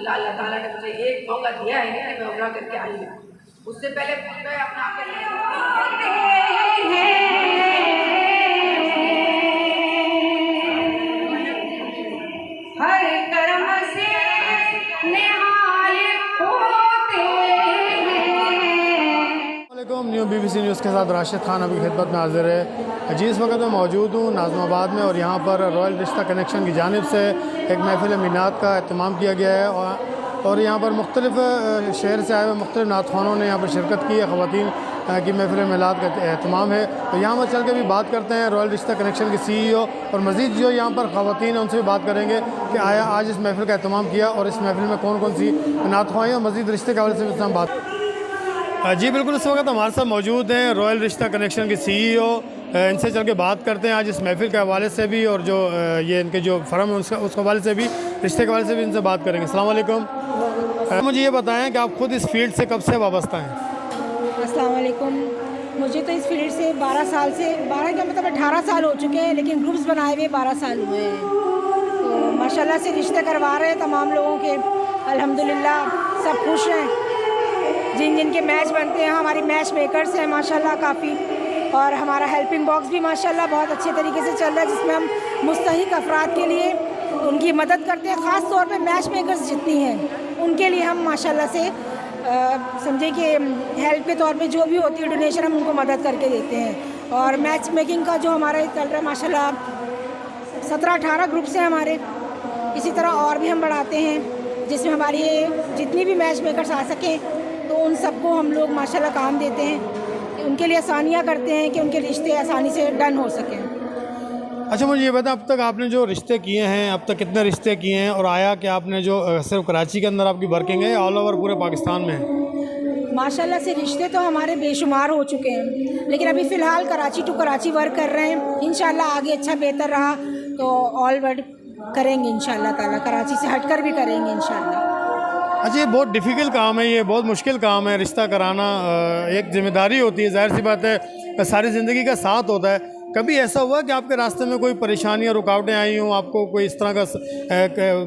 अल्हम्दुलिल्लाह अल्लाह ताला ने मुझे एक मौका दिया है कि मैं उम्रा करके आई हूँ। उससे पहले मैं अपना हर कर्म से निहाल होते वालेकुम। न्यू BBC न्यूज़ के साथ राशिद खान अभी खिदमत में हाजिर है। जी इस वक्त मैं मौजूद हूँ नाज़माबाद में और यहाँ पर रॉयल रिश्ता कनेक्शन की जानिब से एक महफ़िल मीनात का अहतमाम किया गया है और यहाँ पर मुख्तलिफ़ शहर से आए हुए मुख्तलिफ़ नातख़्वानों ने यहाँ पर शिरकत की है। ख़वातीन की महफ़िल मीलाद का अहतमाम है तो यहाँ पर चल के भी बात करते हैं रॉयल रिश्ता कनेक्शन के CEO और मज़ीद जो यहाँ पर ख़वातीन हैं उनसे भी बात करेंगे कि आया आज इस महफ़िल का अहतमाम किया और इस महफ़िल में कौन कौन सी नातख़्वाएँ और मज़ीद रिश्ते के हवाले से भी हम बात। जी बिल्कुल, इस वक्त हमारे साथ मौजूद हैं रॉयल रिश्ता कनेक्शन के CEO। इनसे चल के बात करते हैं आज इस महफ़िल के हवाले से भी और जो ये इनके जो फर्म है उस हवाले से भी, रिश्ते के हवाले से भी इनसे बात करेंगे। अस्सलाम वालेकुम। मुझे ये बताएं कि आप ख़ुद इस फील्ड से कब से वाबस्ता हैं? अस्सलाम वालेकुम। मुझे तो इस फील्ड से 12 साल से 12 का मतलब 18 साल हो चुके हैं, लेकिन ग्रुप्स बनाए हुए 12 साल हुए हैं। तो माशाल्लाह से रिश्ते करवा रहे हैं तमाम लोगों के, अल्हम्दुलिल्लाह सब खुश हैं। जिन जिन के मैच बनते हैं हमारी मैच मेकर्स हैं माशाल्लाह काफ़ी, और हमारा हेल्पिंग बॉक्स भी माशाल्लाह बहुत अच्छे तरीके से चल रहा है जिसमें हम मुस्तहिक अफराद के लिए उनकी मदद करते हैं। ख़ास तौर पे मैच मेकर्स जितनी हैं उनके लिए हम माशाल्लाह से समझे कि हेल्प के तौर पे जो भी होती है डोनेशन हम उनको मदद करके देते हैं। और मैच मेकिंग का जो हमारा चल रहा है माशाल्लाह 17-18 ग्रुप्स हैं हमारे। इसी तरह और भी हम बढ़ाते हैं जिसमें हमारी जितनी भी मैच मेकर्स आ सकें तो उन सबको हम लोग माशाल्लाह काम देते हैं, उनके लिए आसानियाँ करते हैं कि उनके रिश्ते आसानी से डन हो सकें। अच्छा मुझे ये बताएं अब तक आपने जो रिश्ते किए हैं, अब तक कितने रिश्ते किए हैं और आया कि आपने जो सिर्फ कराची के अंदर आपकी वर्किंग है या ऑल ओवर पूरे पाकिस्तान में है? माशाल्लाह से रिश्ते तो हमारे बेशुमार हो चुके हैं, लेकिन अभी फ़िलहाल कराची टू कराची वर्क कर रहे हैं। इंशाल्लाह आगे अच्छा बेहतर रहा तो ऑल वर्ल्ड करेंगे इंशाल्लाह ताला, कराची से हटकर भी करेंगे इंशाल्लाह। अच्छा ये बहुत डिफ़िकल्ट काम है, ये बहुत मुश्किल काम है रिश्ता कराना। एक जिम्मेदारी होती है, ज़ाहिर सी बात है सारी ज़िंदगी का साथ होता है। कभी ऐसा हुआ कि आपके रास्ते में कोई परेशानी या रुकावटें आई हों, आपको कोई इस तरह का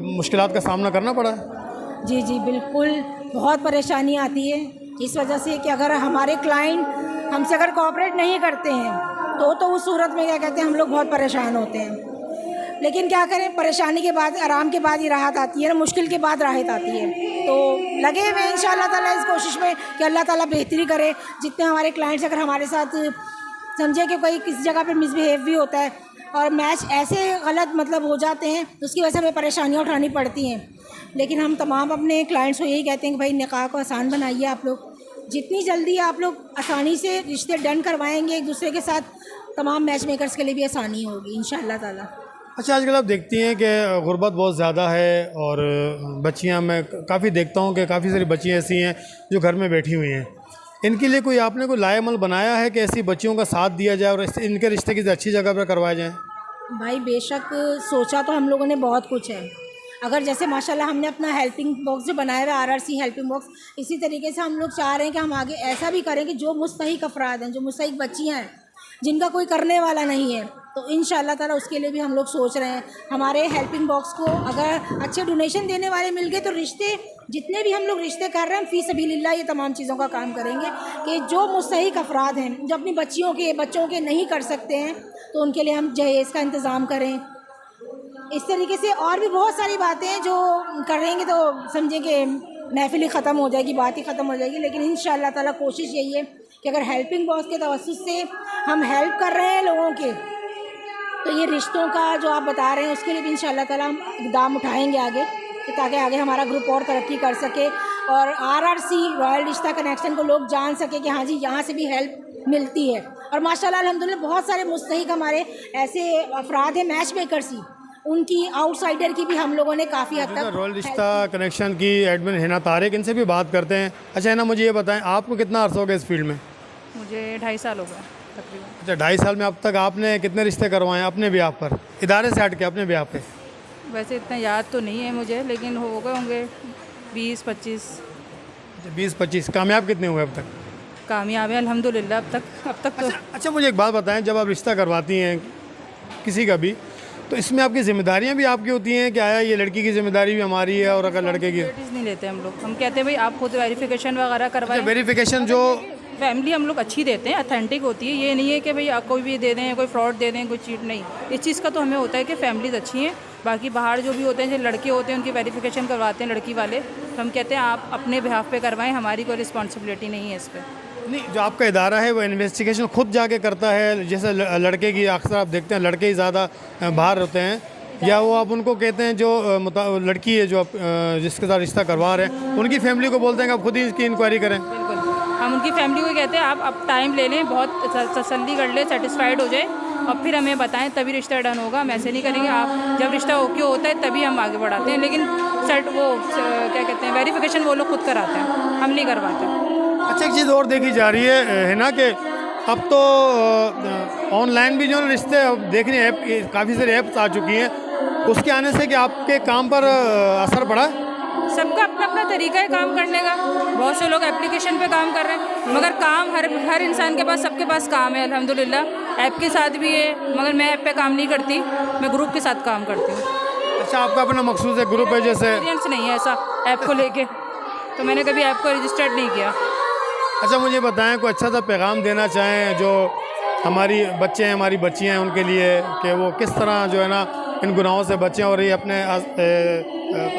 मुश्किलात का सामना करना पड़ा? जी जी बिल्कुल, बहुत परेशानी आती है इस वजह से कि अगर हमारे क्लाइंट हमसे अगर कोऑपरेट नहीं करते हैं तो उस सूरत में क्या कहते हैं हम लोग बहुत परेशान होते हैं। लेकिन क्या करें, परेशानी के बाद आराम के बाद ही राहत आती है ना, मुश्किल के बाद राहत आती है। तो लगे हुए इंशाल्लाह ताला इस कोशिश में कि अल्लाह ताला बेहतरी करे। जितने हमारे क्लाइंट्स अगर हमारे साथ समझे कि कोई किसी जगह पे मिसबिहेव भी होता है और मैच ऐसे गलत मतलब हो जाते हैं तो उसकी वजह से हमें परेशानियाँ उठानी पड़ती हैं, लेकिन हम तमाम अपने क्लाइंट्स को यही कहते हैं कि भाई निकाह को आसान बनाइए आप लोग। जितनी जल्दी आप लोग आसानी से रिश्ते डन करवाएंगे एक दूसरे के साथ, तमाम मैच मेकर्स के लिए भी आसानी होगी इंशाल्लाह ताला। अच्छा आजकल आप देखती हैं कि गुर्बत बहुत ज़्यादा है और बच्चियां, मैं काफ़ी देखता हूं कि काफ़ी सारी बच्चियां ऐसी हैं जो घर में बैठी हुई हैं। इनके लिए कोई आपने कोई लाएमल बनाया है कि ऐसी बच्चियों का साथ दिया जाए और इनके रिश्ते किसी अच्छी जगह पर करवाए जाएँ? भाई बेशक सोचा तो हम लोगों ने बहुत कुछ है। अगर जैसे माशाल्लाह हमने अपना हेल्पिंग बॉक्स जो बनाया हुआ है RRC हेल्पिंग बॉक्स, इसी तरीके से हम लोग चाह रहे हैं कि हम आगे ऐसा भी करें कि जो मुस्तहिक अफराद हैं, जो मुस्तहिक बच्चियाँ हैं जिनका कोई करने वाला नहीं है, तो इंशाल्लाह ताला उसके लिए भी हम लोग सोच रहे हैं। हमारे हेल्पिंग बॉक्स को अगर अच्छे डोनेशन देने वाले मिल गए तो रिश्ते जितने भी हम लोग रिश्ते कर रहे हैं फ़ी सबीलिल्लाह ये तमाम चीज़ों का काम करेंगे कि जो मुस्तहिक अफराद हैं जो अपनी बच्चों के नहीं कर सकते हैं तो उनके लिए हम जहेज़ का इंतज़ाम करें। इस तरीके से और भी बहुत सारी बातें हैं जो करेंगे तो समझें कि महफिल ही ख़त्म हो जाएगी, बात ही ख़त्म हो जाएगी। लेकिन इंशाल्लाह ताला कोशिश यही है कि अगर हेल्पिंग बॉक्स के तवस्सुस से हम हेल्प कर रहे हैं लोगों के, तो ये रिश्तों का जो आप बता रहे हैं उसके लिए भी इंशाल्लाह ताला हम इक़दाम उठाएंगे आगे, ताकि आगे हमारा ग्रुप और तरक्की कर सके और RRC रॉयल रिश्ता कनेक्शन को लोग जान सके कि हाँ जी यहाँ से भी हेल्प मिलती है। और माशाल्लाह अल्हम्दुलिल्लाह बहुत सारे मुस्तहिक हमारे ऐसे अफराद हैं मैच मेकर्स ही, उनकी आउटसाइडर की भी हम लोगों ने काफ़ी हद तक। रॉयल रिश्ता कनेक्शन की एडमिन हिना तारिक, इनसे भी बात करते हैं। अच्छा हिना मुझे ये बताएं आपको कितना अर्सा हो गया इस फील्ड में? मुझे 2.5 साल हो गया तकरीबन। अच्छा 2.5 साल में अब तक आपने कितने रिश्ते करवाए हैं अपने ब्याह पर, इदारे से हट के अपने ब्याह पे? वैसे इतना याद तो नहीं है मुझे, लेकिन हो गए होंगे 20-25। 20-25। कामयाब कितने हुए अब तक? कामयाब है अल्हम्दुलिल्लाह अब तक तो। अच्छा मुझे एक बात बताएं, जब आप रिश्ता करवाती हैं किसी का भी तो इसमें आपकी ज़िम्मेदारियाँ भी आपकी होती हैं कि आया ये लड़की की ज़िम्मेदारी भी हमारी है और अगर लड़के की नोटिस नहीं लेते हम लोग। हम कहते हैं भाई आप खुद वेरिफिकेशन वगैरह करवाएं। वेरिफिकेशन जो फैमिली हम लोग अच्छी देते हैं, अथेंटिक होती है। ये नहीं है कि भाई कोई भी दे दें, कोई फ्रॉड दे दें, कोई चीट नहीं। इस चीज़ का तो हमें होता है कि फैमिलीज अच्छी हैं। बाकी बाहर जो भी होते हैं, जो लड़के होते हैं, उनकी वेरिफिकेशन करवाते हैं लड़की वाले, तो हम कहते हैं आप अपने बिहाफ पे करवाएं, हमारी कोई रिस्पॉन्सिबिलिटी नहीं है इस पर। नहीं, जो आपका इदारा है वो इन्वेस्टिगेशन खुद जाके करता है। जैसे लड़के की अक्सर आप देखते हैं लड़के ही ज़्यादा बाहर होते हैं, या वो आप उनको कहते हैं जो लड़की है जो आप जिसके साथ रिश्ता करवा रहे हैं, उनकी फैमिली को बोलते हैं कि आप खुद ही इसकी इंक्वायरी करें? बिल्कुल, हम उनकी फैमिली को कहते हैं आप टाइम ले लें, बहुत तसल्ली कर लें, सेटिस्फाइड हो जाए और फिर हमें बताएं, तभी रिश्ता डन होगा। हम ऐसे नहीं करेंगे। आप जब रिश्ता ओके होता है तभी हम आगे बढ़ाते हैं, लेकिन क्या कहते हैं वेरिफिकेशन वो लोग खुद कराते हैं, हम नहीं करवाते। अच्छा, एक चीज़ और देखी जा रही है ना कि अब तो ऑनलाइन भी जो रिश्ते अब देख रहे हैं, काफ़ी सारे ऐप्स आ चुकी हैं, उसके आने से कि आपके काम पर असर पड़ा? सबका अपना अपना तरीका है काम करने का। बहुत से लोग एप्लीकेशन पे काम कर रहे हैं, मगर काम हर इंसान के पास, सबके पास काम है अल्हम्दुलिल्लाह। ऐप के साथ भी है, मगर मैं ऐप पे काम नहीं करती, मैं ग्रुप के साथ काम करती हूँ। अच्छा, आपका अपना मखसूस है ग्रुप है जैसे? एक्सपीरियंस नहीं है ऐसा ऐप को लेके, तो मैंने कभी ऐप को रजिस्टर्ड नहीं किया। अच्छा, मुझे बताएं कोई अच्छा सा पैगाम देना चाहें जो हमारी बच्चे हैं, हमारी बच्चियाँ हैं, उनके लिए कि वो किस तरह जो है ना इन गुनाहों से बचें और ये अपने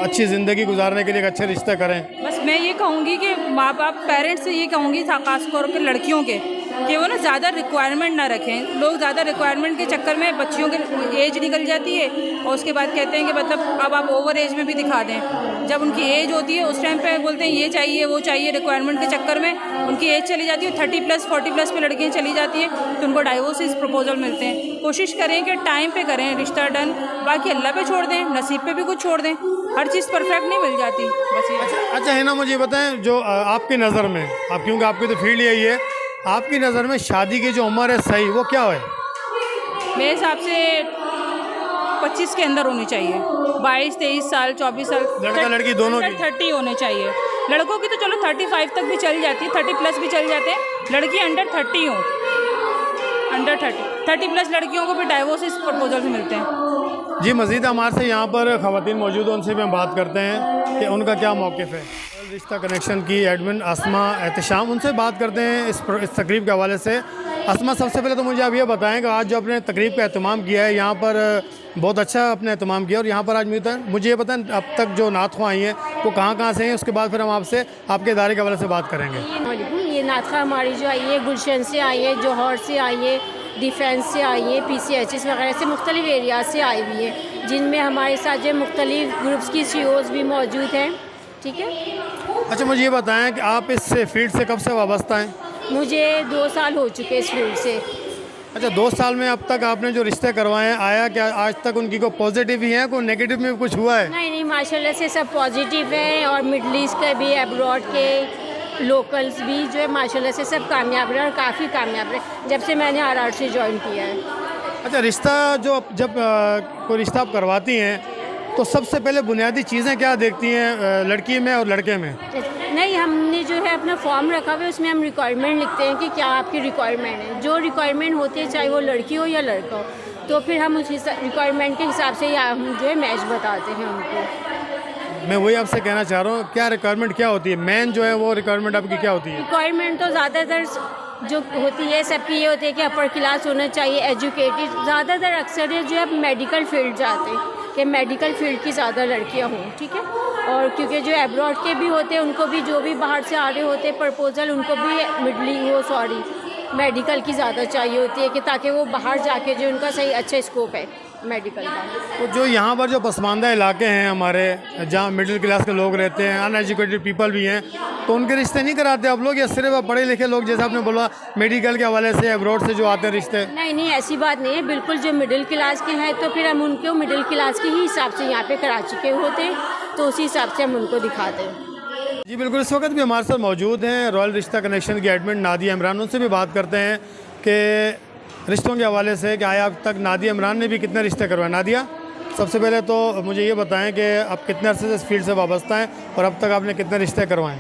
अच्छी ज़िंदगी गुजारने के लिए एक अच्छे रिश्ते करें। बस मैं ये कहूँगी कि माँ बाप पेरेंट्स से ये कहूँगी, खास तौर पर लड़कियों के, कि वो ना ज़्यादा रिक्वायरमेंट ना रखें। लोग ज़्यादा रिक्वायरमेंट के चक्कर में बच्चियों की एज निकल जाती है और उसके बाद कहते हैं कि मतलब अब आप ओवर एज में भी दिखा दें। जब उनकी एज होती है उस टाइम पे बोलते हैं ये चाहिए वो चाहिए, रिक्वायरमेंट के चक्कर में उनकी एज चली जाती है, 30+ 40+ पे लड़कियाँ चली जाती हैं, तो उनको डाइवोर्सेस प्रपोजल मिलते हैं। कोशिश करें कि टाइम पे करें रिश्ता डन, बाकी अल्लाह पे छोड़ दें, नसीब पे भी कुछ छोड़ दें, हर चीज़ परफेक्ट नहीं मिल जाती। बस ये। अच्छा है ना, मुझे बताएं जो आपकी नज़र में, आप क्योंकि आपकी तो फील्ड यही है, आपकी नज़र में शादी की जो उम्र है सही वो क्या है? मेरे हिसाब से 25 के अंदर होनी चाहिए, 22, 23 साल, 24 साल, लड़का लड़की दोनों की? 30 होने चाहिए। लड़कों की तो चलो 35 तक भी चल जाती है, 30+ भी चल जाते हैं, लड़की अंडर 30 हो, अंडर 30+ लड़कियों को भी डाइवोर्सेस प्रपोजल मिलते हैं। जी, मज़ीद हमारे से यहाँ पर ख़वातीन मौजूद हैं, उनसे भी हम बात करते हैं कि उनका क्या मौक़िफ़ है। रिश्ता कनेक्शन की एडमिन अस्मा एहतशाम, उनसे बात करते हैं इस तकरीब के हवाले से। अस्मा, सबसे पहले तो मुझे आप ये बताएं कि आज जो आपने तकरीब का एहतमाम किया है यहाँ पर, बहुत अच्छा आपने एहतमाम किया, और यहाँ पर आज मुझे ये बताएं अब तक जो नातख़्वाह आई हैं वो कहाँ से हैं, उसके बाद फिर हम आपसे आपके इदारे के हवाले से बात करेंगे। ये नातख़्वाह हमारी जो आई है गुलशन से आई है, जौहर से आई है, डिफेंस से आई है, PCHS वगैरह से मुख्तलिफ़ एरिया से आई हुई है, जिनमें हमारे साथ जो मुख्तलिफ़ ग्रुप्स की CEOs भी मौजूद हैं। ठीक है। अच्छा, मुझे ये बताएं कि आप इस फील्ड से कब से वाबस्ता हैं? मुझे 2 साल हो चुके इस फील्ड से। अच्छा, 2 साल में अब तक आपने जो रिश्ते करवाए हैं, आया क्या आज तक उनकी कोई पॉजिटिव ही है, कोई नेगेटिव में भी कुछ हुआ है? नहीं, माशाल्लाह से सब पॉजिटिव हैं, और मिडल ईस्ट के भी, अब्रॉड के लोकल्स भी जो है माशाल्लाह से सब कामयाब रहे, और काफ़ी कामयाब रहे जब से मैंने RRC ज्वाइन किया है। अच्छा, रिश्ता जब कोई रिश्ता आप करवाती हैं तो सबसे पहले बुनियादी चीज़ें क्या देखती हैं लड़की में और लड़के में? नहीं, हमने जो है अपना फॉर्म रखा हुआ है, उसमें हम रिक्वायरमेंट लिखते हैं कि क्या आपकी रिक्वायरमेंट है। जो रिक्वायरमेंट होती है, चाहे वो लड़की हो या लड़का हो, तो फिर हम उस रिक्वायरमेंट के हिसाब से हम जो है मैच बताते हैं उनको। मैं वही आपसे कहना चाह रहा हूँ, क्या रिक्वायरमेंट क्या होती है, मेन जो है वो रिक्वायरमेंट आपकी क्या होती है? रिक्वायरमेंट तो ज़्यादातर जो होती है सबकी ये होती है कि अपर क्लास होना चाहिए, एजुकेटेड। ज़्यादातर अक्सर है जो है मेडिकल फील्ड जाते हैं कि मेडिकल फील्ड की ज़्यादा लड़कियां हों। ठीक है। और क्योंकि जो एब्रॉड के भी होते हैं, उनको भी जो भी बाहर से आ रहे होते हैं प्रपोजल, उनको भी मेडिकल की ज़्यादा चाहिए होती है कि ताकि वो बाहर जाके जो उनका सही अच्छा स्कोप है मेडिकल का। तो जो यहाँ पर जो पसमानदा इलाके हैं हमारे, जहाँ मिडिल क्लास के लोग रहते हैं, अनएजुकेटेड पीपल भी हैं, तो उनके रिश्ते नहीं कराते आप लोग, या सिर्फ पढ़े लिखे लोग जैसे आपने बोला मेडिकल के हवाले से एब्रॉड से जो आते हैं रिश्ते? नहीं, ऐसी बात नहीं है। बिल्कुल जो मिडिल क्लास के हैं तो फिर हम उनको मिडिल क्लास के ही हिसाब से यहाँ पे करा चुके होते हैं, तो उसी हिसाब से हम उनको दिखाते हैं। जी बिल्कुल, इस वक्त भी हमारे साथ मौजूद हैं रॉयल रिश्ता कनेक्शन की एडमिन नादिया इमरान। उनसे भी बात करते हैं कि रिश्तों के हवाले से कि आया अब तक नादिया इमरान ने भी कितने रिश्ते करवाए। नादिया, सबसे पहले तो मुझे ये बताएं कि आप कितने अरसे से इस फील्ड से वाबस्ता हैं और अब तक आपने कितने रिश्ते करवाएं?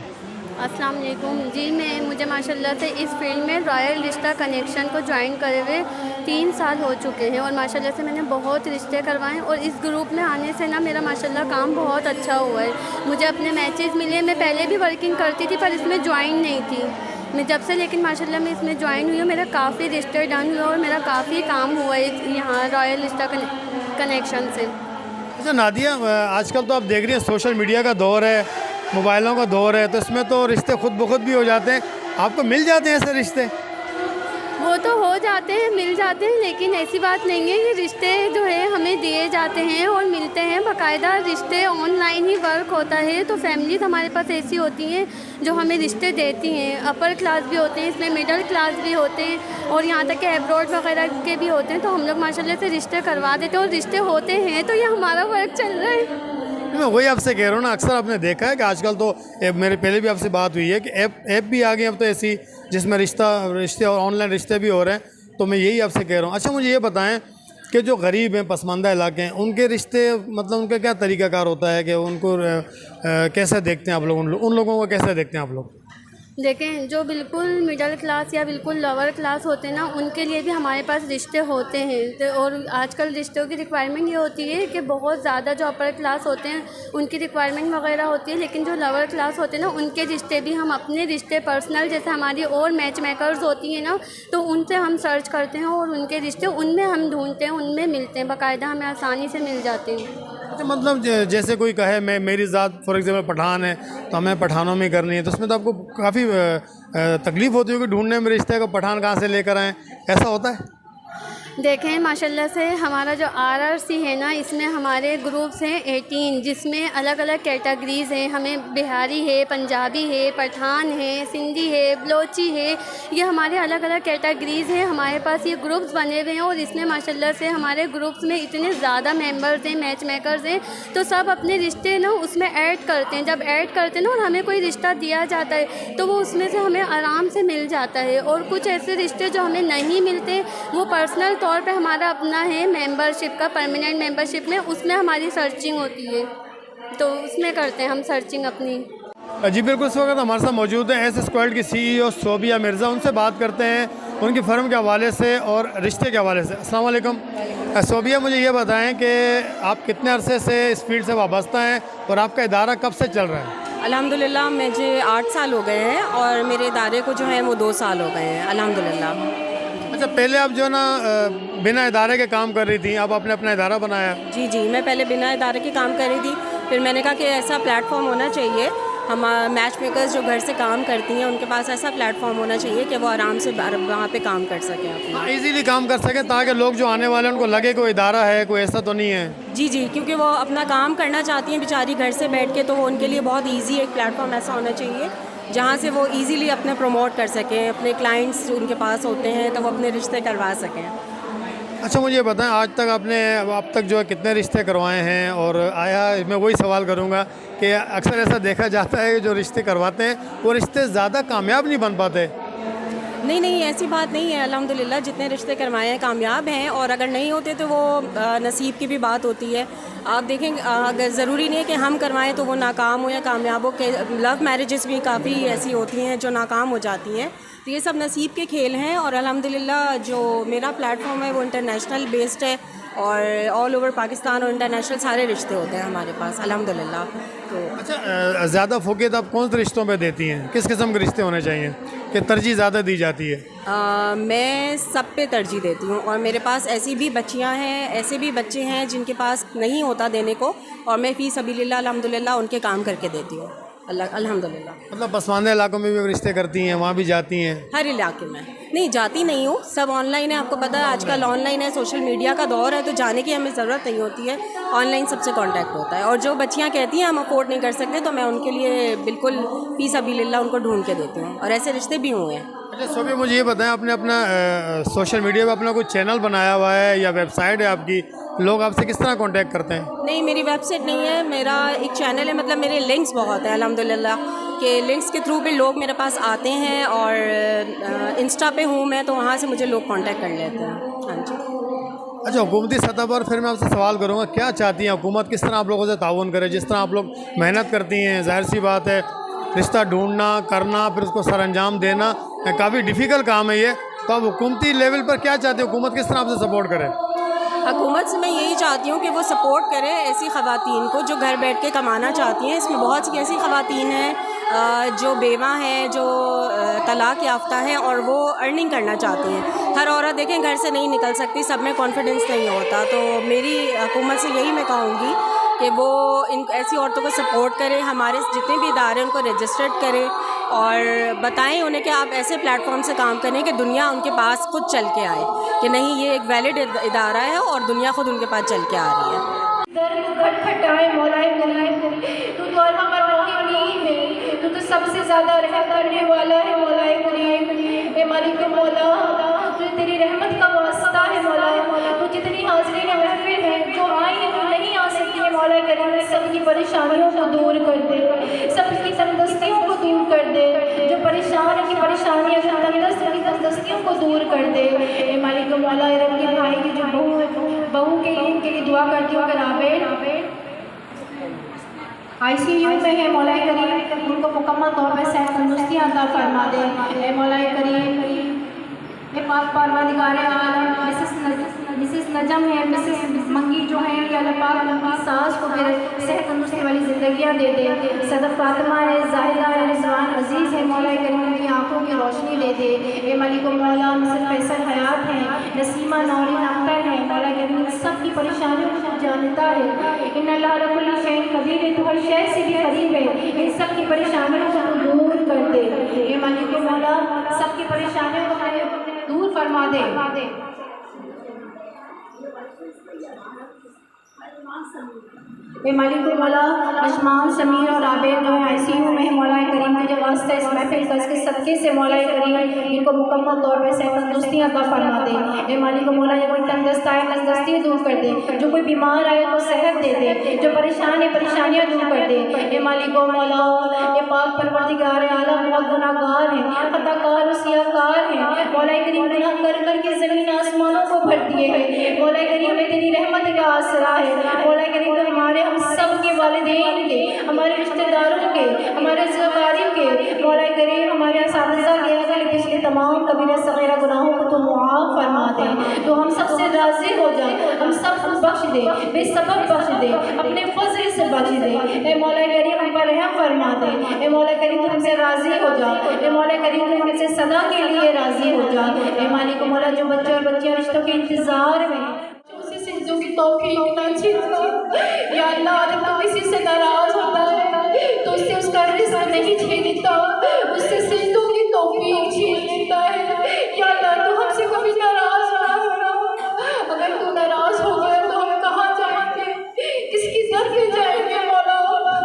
अस्सलाम वालेकुम जी। मुझे माशाल्लाह से इस फील्ड में रॉयल रिश्ता कनेक्शन को ज्वाइन करे हुए 3 साल हो चुके हैं और माशाल्लाह से मैंने बहुत रिश्ते करवाए और इस ग्रुप में आने से ना मेरा माशाल्लाह काम बहुत अच्छा हुआ है। मुझे अपने मैचेस मिले, मैं पहले भी वर्किंग करती थी पर इसमें ज्वाइन नहीं थी मैं जब से, लेकिन माशाल्लाह मैं इसमें ज्वाइन हुई हूँ। मेरा काफ़ी रिश्ते डन हुआ और मेरा काफ़ी काम हुआ है यहाँ रॉयल रिश्ता कनेक्शन से। अच्छा नादिया, आजकल तो आप देख रही हैं सोशल मीडिया का दौर है, मोबाइलों का दौर है, तो इसमें तो रिश्ते खुद ब खुद भी हो जाते हैं। आपको मिल जाते हैं ऐसे रिश्ते? वो तो हो जाते हैं, मिल जाते हैं, लेकिन ऐसी बात नहीं है। ये रिश्ते जो है हमें दिए जाते हैं और मिलते हैं। बाकायदा रिश्ते ऑनलाइन ही वर्क होता है। तो फैमिलीज हमारे पास ऐसी होती हैं जो हमें रिश्ते देती हैं। अपर क्लास भी होते हैं, इसमें मिडिल क्लास भी होते हैं और यहाँ तक कि अब्रॉड वगैरह के भी होते हैं। तो हम लोग माशाल्लाह से रिश्ते करवा देते हैं और रिश्ते होते हैं। तो ये हमारा वर्क चल रहा है। मैं वही आपसे कह रहा हूँ ना, अक्सर आपने देखा है कि आजकल तो मेरे पहले भी आपसे बात हुई है कि ऐप भी आ गई अब तो ऐसी जिसमें रिश्ते और ऑनलाइन रिश्ते भी हो रहे हैं। तो मैं यही आपसे कह रहा हूँ। अच्छा मुझे ये बताएं कि जो गरीब हैं, पसमानदा इलाके हैं, उनके रिश्ते मतलब उनका क्या तरीक़ाकार होता है कि उनको कैसे देखते हैं आप लोग, उन लोगों को कैसे देखते हैं आप लोग? देखें, जो बिल्कुल मिडिल क्लास या बिल्कुल लोअर क्लास होते हैं ना, उनके लिए भी हमारे पास रिश्ते होते हैं। तो और आजकल रिश्तों की रिक्वायरमेंट ये होती है कि बहुत ज़्यादा जो अपर क्लास होते हैं उनकी रिक्वायरमेंट वगैरह होती है, लेकिन जो लोअर क्लास होते हैं ना उनके रिश्ते भी हम अपने रिश्ते पर्सनल, जैसे हमारी और मैच मेकर्स होती हैं ना, तो उनसे हम सर्च करते हैं और उनके रिश्ते उनमें हम ढूंढते हैं, उनमें मिलते हैं, बाकायदा हमें आसानी से मिल जाते हैं। अच्छा मतलब जैसे कोई कहे मेरी ज़ात फॉर एग्जाम्पल पठान है तो हमें पठानों में करनी है, तो उसमें तो आपको काफ़ी तकलीफ़ होती होगी ढूंढने में रिश्ते को, पठान कहाँ से लेकर आएँ, ऐसा होता है? देखें, माशाल्लाह से हमारा जो RRC है ना, इसमें हमारे ग्रुप्स हैं 18, जिसमें अलग अलग कैटेगरीज़ हैं। हमें बिहारी है, पंजाबी है, पठान है, सिंधी है, बलोची है, ये हमारे अलग अलग कैटेगरीज़ हैं। हमारे पास ये ग्रुप्स बने हुए हैं और इसमें माशाल्लाह से हमारे ग्रुप्स में इतने ज़्यादा मेंबर्स हैं, मैच मेकर्स हैं, तो सब अपने रिश्ते ना उसमें ऐड करते हैं। जब ऐड करते हैं ना और हमें कोई रिश्ता दिया जाता है तो वो उसमें से हमें आराम से मिल जाता है। और कुछ ऐसे रिश्ते जो हमें नहीं मिलते वो पर्सनल तौर पे हमारा अपना है मेंबरशिप का, परमानेंट मेंबरशिप में, उसमें हमारी सर्चिंग होती है, तो उसमें करते हैं हम सर्चिंग अपनी। जी बिल्कुल, इस वक्त हमारे साथ मौजूद है एस स्क्वाड की CEO सोबिया मिर्ज़ा। उनसे बात करते हैं उनकी फ़र्म के हवाले से और रिश्ते के हवाले से। अस्सलाम वालेकुम सोबिया, मुझे ये बताएं कि आप कितने अरसे से इस फील्ड से वाबस्ता हैं और आपका इदारा कब से चल रहा है? अल्हम्दुलिल्लाह मुझे 8 साल हो गए हैं और मेरे इदारे को जो है वो 2 साल हो गए हैं अल्हम्दुलिल्लाह। अच्छा, पहले आप जो ना बिना इदारे के काम कर रही थी, आप आपने अपना इदारा बनाया? जी, मैं पहले बिना इदारे के काम कर रही थी, फिर मैंने कहा कि ऐसा प्लेटफॉर्म होना चाहिए, हम मैच मेकर्स जो घर से काम करती हैं उनके पास ऐसा प्लेटफॉर्म होना चाहिए कि वो आराम से वहाँ पे काम कर सकें अपना। इजीली काम कर सकें ताकि लोग जो आने वाले हैं उनको लगे कोई इदारा है, कोई ऐसा तो नहीं है। जी, क्योंकि वो अपना काम करना चाहती हैं बेचारी घर से बैठ के, तो वो उनके लिए बहुत ईजी एक प्लेटफॉर्म ऐसा होना चाहिए जहाँ से वो इजीली अपने प्रमोट कर सकें, अपने क्लाइंट्स उनके पास होते हैं तो वो अपने रिश्ते करवा सकें। अच्छा मुझे बताएं, आज तक आपने अब तक जो है कितने रिश्ते करवाए हैं? और आया मैं वही सवाल करूंगा कि अक्सर ऐसा देखा जाता है कि जो रिश्ते करवाते हैं वो रिश्ते ज़्यादा कामयाब नहीं बन पाते। नहीं, ऐसी बात नहीं है। अल्हम्दुलिल्लाह जितने रिश्ते करवाए हैं कामयाब हैं, और अगर नहीं होते तो वो नसीब की भी बात होती है। आप देखें, अगर ज़रूरी नहीं है कि हम करवाएं तो वो नाकाम हो या कामयाब हो। के लव मैरिजेस भी काफ़ी ऐसी होती हैं जो नाकाम हो जाती हैं, तो ये सब नसीब के खेल हैं। और अल्हम्दुलिल्लाह जो मेरा प्लेटफॉर्म है वो इंटरनेशनल बेस्ड है और ऑल ओवर पाकिस्तान और इंटरनेशनल सारे रिश्ते होते हैं हमारे पास अल्हम्दुलिल्लाह। तो अच्छा, ज़्यादा फोकस आप कौन से रिश्तों पे देती हैं? किस किस्म के रिश्ते होने चाहिए कि तरजीह ज़्यादा दी जाती है? मैं सब पे तरजीह देती हूँ और मेरे पास ऐसी भी बच्चियाँ हैं, ऐसे भी बच्चे हैं जिनके पास नहीं होता देने को, और मैं फ़ी सबीलिल्लाह अल्हम्दुलिल्लाह उनके काम करके देती हूँ अल्हम्दुलिल्लाह। मतलब पसमानदा इलाकों में भी रिश्ते करती हैं, वहाँ भी जाती हैं? हर इलाके में नहीं जाती नहीं हूँ, सब ऑनलाइन है। आपको पता है आजकल ऑनलाइन है, सोशल मीडिया का दौर है, तो जाने की हमें ज़रूरत नहीं होती है, ऑनलाइन सबसे कांटेक्ट होता है। और जो बच्चियाँ कहती हैं हम अफोर्ड नहीं कर सकते, तो मैं उनके लिए बिल्कुल फ़ी सबीलिल्लाह उनको ढूंढ के देती हूँ, और ऐसे रिश्ते भी हुए हैं। अच्छा सोबी, मुझे ये बताएं, आपने अपना सोशल मीडिया पे अपना कोई चैनल बनाया हुआ है या वेबसाइट है आपकी? लोग आपसे किस तरह कांटेक्ट करते हैं? नहीं, मेरी वेबसाइट नहीं है, मेरा एक चैनल है। मतलब मेरे लिंक्स बहुत हैं अल्हम्दुलिल्लाह, के लिंक्स के थ्रू भी लोग मेरे पास आते हैं, और इंस्टा पे हूँ मैं, तो वहाँ से मुझे लोग कांटेक्ट कर लेते हैं। हाँ जी। अच्छा, हुकूमती सतह पर फिर मैं आपसे सवाल करूँगा, क्या चाहती हैं हुकूमत, किस तरह आप लोगों से ताउन करे? जिस तरह आप लोग मेहनत करती हैं, जाहिर सी बात है रिश्ता ढूंढना, करना, फिर उसको सर अंजाम देना काफ़ी डिफ़िकल्ट काम है ये। तो आप हुकूमती लेवल पर क्या चाहते हो, हुकूमत किस तरह आपसे सपोर्ट करे? हुकूमत से मैं यही चाहती हूँ कि वो सपोर्ट करे ऐसी ख़वातीन को जो घर बैठ के कमाना चाहती हैं। इसमें बहुत सी ऐसी ख़वातीन हैं जो बेवा हैं, जो तलाक़ याफ्ता हैं और वो अर्निंग करना चाहती हैं। हर औरत देखें घर से नहीं निकल सकती, सब में कॉन्फिडेंस नहीं होता। तो मेरी हुकूमत से यही मैं कहूँगी कि वो इन ऐसी औरतों को सपोर्ट करें, हमारे जितने भी इदारे उनको रजिस्टर्ड करें और बताएं उन्हें कि आप ऐसे प्लेटफॉर्म से काम करें कि दुनिया उनके पास खुद चल के आए, कि नहीं ये एक वैलिड इदारा है और दुनिया खुद उनके पास चल के आ रही है। खटखटाए मौलाए करीम, तू तो अरहम अर्राहिमीन है, तू तो सबसे ज़्यादा रहम करने वाला है मौलाए करीम। ए मालिक मौला, तुझे तेरी रहमत का वास्ता है मौला, तू जितनी हाज़रीन महफिल है जो आई है वो नहीं आ सकती है मौला करीम, सबकी परेशानियों को दूर कर दे, सबकी तंदस्तियों को दूर कर दे, जो परेशान है की परेशानियाँ, जो तंदस्त की तंदस्तियों को दूर कर दे। ए मालिक मौला, रब्बी भाई की जो बहू के लिए दुआ करती हूँ अगर आवे ICU में है मौला करीम, उनको मुकम्मल तौर पर सेहत तंदुरुस्ती अता फरमा दे। ए मौला करीम, ए पाक परवरदिगार आलम, मिसेस नजम है, मिसेस मंगी जो है, या अल्लाह पाक उनकी सास को फिर सेहत तंदुरुस्ती वाली ज़िंदगियाँ दे दे। सदर फातिमा है, ज़ाहिदा है, रिजवान अजीज़ है, मौला करीम उनकी आँखों की रोशनी दे दे। ए मलिक मौला, मिसेस फैसल हयात है, नसीमा नौरीन अख्तर है, मौला करीम सब की परेशानियों को जानता है। इन अल्लाह अला कुल्ली शैइन कदीर है, तो हर शय से भी करीब है, इन सब की परेशानियों को दूर कर दे। ए मलिक मौला, सब की परेशानियों को दूर फरमा दे। ए मालिक मौला, अजमान समीर और आबिद जो है ICU में मौला करीम तुझे वास्ता इस महफिल का इसके सदक़े से मौला करीम इनको मुकम्मल तौर पर सेहत तंदुरुस्ती अता फरमा दे। ए मालिक मौला, ये कोई तंदुरुस्त आए तंदुरुस्ती दूर कर दे, जो कोई बीमार आए तो सेहत दे दे, जो परेशान है परेशानियाँ दूर कर दे। ए मालिक मौला, ये पाक परवरदिगार आलम बहुत गुनाहगार हैं, खताकार सियाकार हैं, मौला करीम गुनाह कर कर के ज़मीन आसमानों को भर दिए हैं। मौला करीम में तेरी रहमत का आसरा है। मौला करीम तो हमारे हम सब के वालिदैन के, हमारे रिश्तेदारों के, हमारे ज़िम्मेदारियों के, मौला करीम हमारे असातिज़ा के अगले पिछले तमाम कबीरा सगीरा गुनाहों को तो मुआफ़ फरमा दे। तो हम सबसे राज़ी हो जाए, हम सबको बख्श दे, बेसबब बख्श दे, अपने फज़ल से बख्श दे। ए मौला करीम हम पर रहम फरमा दे। ए मौला करीम तुम हमसे राज़ी हो जा। ए मौला करीम तुम हमसे सदा के लिए राज़ी हो जा। ए मालिक मौला, जो बच्चे और बच्चियाँ रिश्तों के इंतज़ार में उसी सिजदों की तौफीक ना छीनना। या अल्लाह, जब तू किसी से नाराज़ होता है तो उससे उसका रिज़्क़ नहीं छीनता, उससे सिजदों की तौफीक छीन लेता है। या अल्लाह, तू हमसे कभी नाराज़ ना होना। अगर तू नाराज़ हो गया तो हम कहाँ जाएंगे, किसकी दर पे जाएंगे मौला?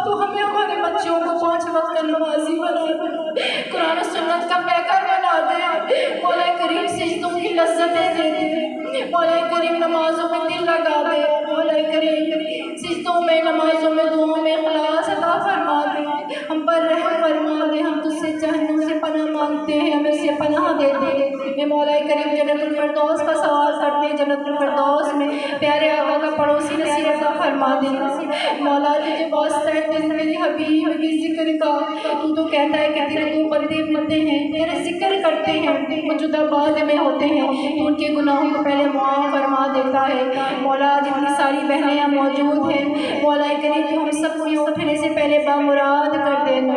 तो हमें हमारे बच्चों को 5 वक्त नमाज़ी बना दे, कुरान और सुन्नत का पैकर बना दे। मौला करीम सिजदों की लज़्ज़तें दे दे। मौला करीम नमाज़ों में दिल लगा दे। मौला करीम सिजदों में, नमाज़ों में, दुआओं में इख़लास अता फरमा दे। हम पर रहम फरमा दे। हम तुझसे जहन्नम से पनाह मांगते हैं, हमें से पनाह दे दे। मौला करीम जन्नतुल फिरदौस का सवाल करते हैं, जन्नतुल फिरदौस में प्यारे आका का पड़ोसी नसीब अता फरमा दे। मौला, तुझे वास्ता है मेरे हबीब के ज़िक्र का। तू तो कहता है कि तेरे 2 बंदे बनते हैं, तेरे ज़िक्र करते हैं, मौजूदा बाद में होते हैं, तो उनके गुनाहों को पहले मुआफ़ फरमा देता है। मौला, जितनी सारी बहनें यहाँ मौजूद हैं, मौला करीम तू हम सबको यहाँ उठने से पहले बामुराद कर देना।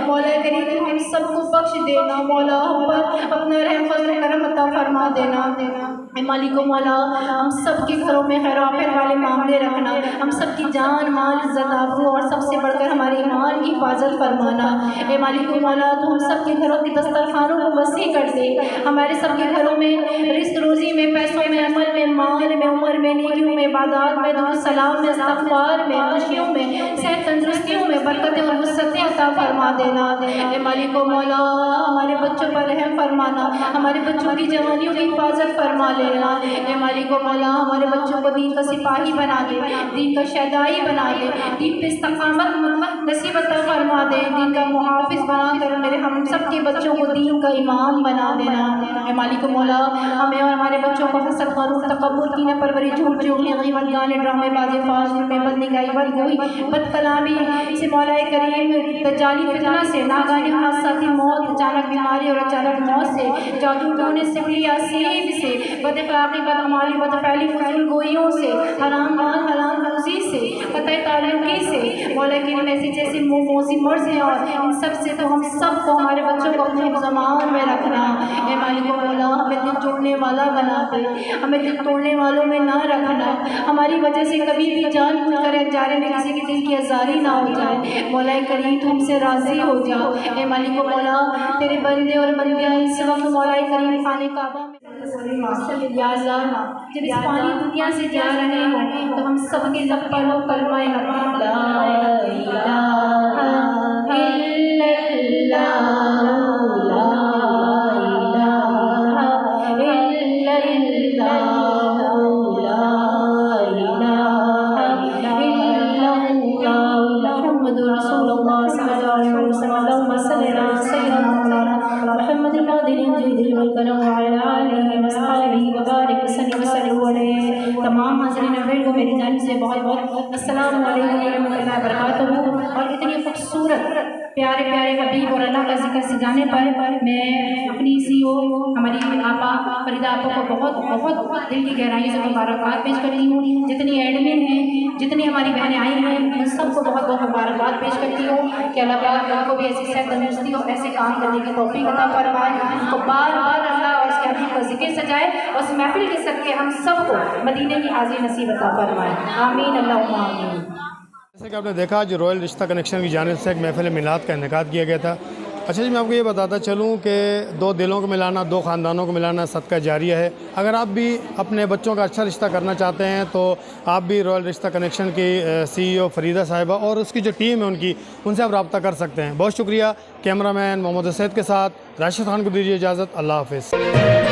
मौला करीम तू हम सबको बख्श देना। मौला, हम पर अपना रहम फज़ल करम अता फरमा देना। मालिक मौला, हम सब के घरों में खैर आफियत वाले मामले रखना। हम सब की जान माल इज़्ज़त आबरू और सबसे बढ़कर हमारे ईमान की हिफाजत फरमाना। ए मालिक मौला, तो हम सब के घरों के दस्तरखानों को वसी कर दे। हमारे सब के घरों में रिज़्क़ रोज़ी में, पैसों में, अमल में, माल में, उम्र में, नेकियों में, इबादत में, दुआ सलाम में, इस्तग़फ़ार में, खुशियों में, सेहत तंदुरुस्तियों में बरकतें और वुसअतें अता फरमा देना। ए मालिक मौला, हमारे बच्चों पर रहम फरमाना, हमारे बच्चों की जवानियों की हिफाजत फरमा ले। देना। ए मालिक मौला हमारे बच्चों को दीन का सिपाही बना दे, दीन का शहदाई बना दे, दीन पे इस्तकामत नसीब अता फरमा दे, दीन का मुहाफिज बना कर मेरे हम सब के बच्चों को दीन का इमाम बना देना। ए मालिक मौला हमें और हमारे बच्चों को हसद गरूर तकब्बुर कीने परवरी झूठ चुगली गीबत गाने ड्रामे बाजी फाजिल में बदनिगाही बदगोई बदकलामी से मौला करीम दज्जाली फितना से नागानी हादसाती मौत अचानक बीमारी और अचानक मौत से जादू टोने सिमली यासीब से बदअखलाक़ी बदअमाली बदफैली फजूल गोइयों से हराम माल हराम रोज़ी से कतई ताल्लुकी से मौला करीम ऐसी जैसी मौसी मर्ज हैं और इन सब से तो हम सब को हमारे बच्चों को अपने ज़मान में रखना। ए मालिक मौला हमें दिल जोड़ने वाला बना दे, हमें दिल तोड़ने वालों में ना रखना। हमारी वजह से कभी भी जान बूझ कर अनजाने में किसी की दिल की आज़ारी ना हो जाए। मौला करीम तुमसे राज़ी हो जाओ। ए मालिक मौला तेरे बंदे और बंदियाँ इस वक्त मौला करीम खाने काबा में या अल्लाह जब इस पानी दुनिया से जा रहे हों तो हम सबके लब पर हो कलमा ला इलाहा इल्लल्लाह ला इलाहा इल्लल्लाह ला इलाहा इल्लल्लाह मुहम्मदुर रसूलुल्लाह सल्लल्लाहु अलैहि वसल्लम अल्लाहुम्मा सल्लि अला सय्यिदिना मौलाना मुहम्मदिल क़ादिरिल जदील वल करम व अला आलिहि व सहाबिहि व बारिक वसल्लम अलैहि। तमाम हाज़िरीन अहल को मेरी जानिब से बहुत बहुत अस्सलामु अलैकुम व रहमतुल्लाहि व बरकातुहू। और इतनी खूबसूरत प्यारे प्यारे हबीब और अल्लाह का जिक्र सजाने पर मैं अपनी CEO हमारी आपा फरीदा आपा को बहुत बहुत दिल की गहराई से मुबारकबाद पेश करती हूँ। जितनी एडमिन हैं, जितनी हमारी बहनें आई हैं, उन सबको बहुत बहुत मुबारकबाद पेश करती हूँ कि अल्लाह पाक उनको भी ऐसी सेहत तंदुरुस्ती और ऐसे काम करने की तौफीक अता फरमाए, उनको बार बार अल्लाह और उसके हबीब का जिक्र सजाए और इस महफिल के सदके हम सबको मदीने की हाज़िरी नसीब अता फरमाए। आमीन अल्लाहुम्मा आमीन। जैसे कि आपने देखा जो रॉयल रिश्ता कनेक्शन की जानिब से एक महफिल मिलाद का इनेकाद किया गया था। अच्छा जी, मैं आपको ये बताता चलूँ कि दो दिलों को मिलाना, दो ख़ानदानों को मिलाना सदका जारिया है। अगर आप भी अपने बच्चों का अच्छा रिश्ता करना चाहते हैं तो आप भी रॉयल रिश्ता कनेक्शन की CEO फरीदा साहिबा और उसकी जो टीम है उनसे आप रब्ता कर सकते हैं। बहुत शुक्रिया। कैमरामैन मोहम्मद सैद के साथ राशिद खान को दीजिए इजाज़त। अल्लाह हाफ़िज़।